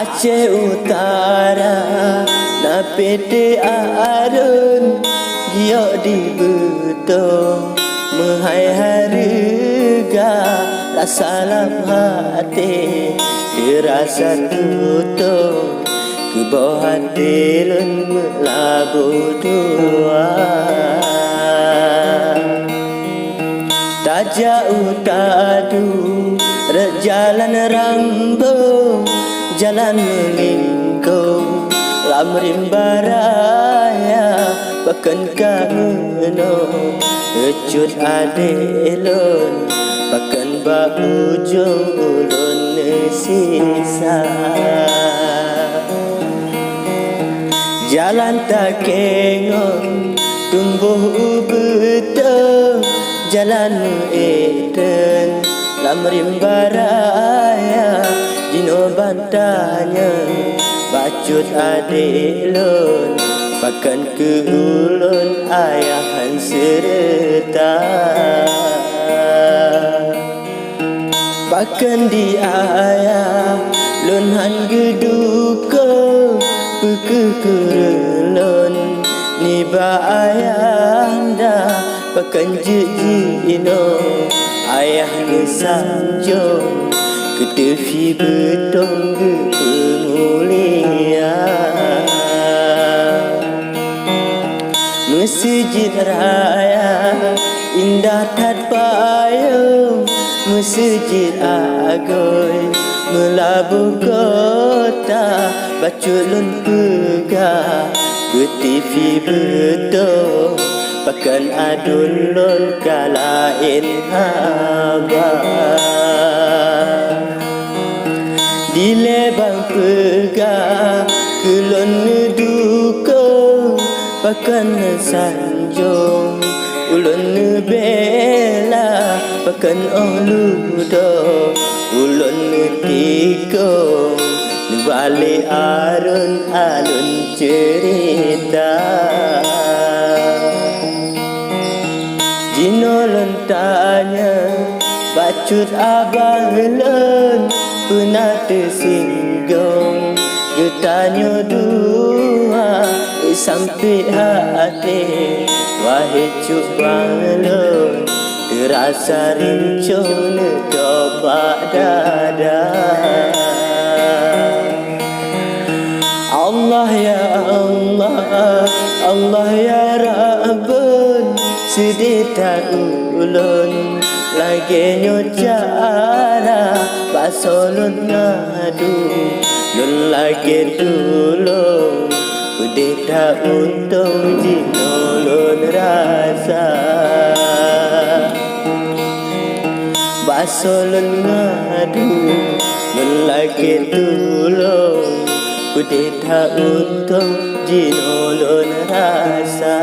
Aceh Utara na PT Arun giok di betong menghai harga rasa lam hati dirasa tutong ke bawah hati lun melabu dua Taja utadu jalan rambung jalan melingkung lam rimbaraya pakan kano ecut adelon pakan ba ujung ulun sisa jalan tak kengon tumbuh beteng jalan eden lam rimbaraya jino bantanya bacut adelon pakan ke ulun ayahan serta pakan di ayah lun han geduka pekekerelon ni ba ayanda pakan jino ayah ni sanjong ketefi betong ke pengulia Masjid raya indah tat payung Masjid agoy melabu kota baculun pegah ketefi betong pakan adun lon kalain haba di lebang pegah kelon duka pakan sanjung ulun bela pakan ludo ulun tikung balik arun alun cerita Jino tanya bacut abang lon pernah tersinggung getanya dua sampai hati wahai cubang lon terasa rincun dobak dada Allah ya Allah Allah ya Rabbun sedih tak ulun lagi nyucara basolun ngadu lun lagi dulu udah tak untung jino lun rasa basolun ngadu lun lagi dulu udah tak untung jino lun rasa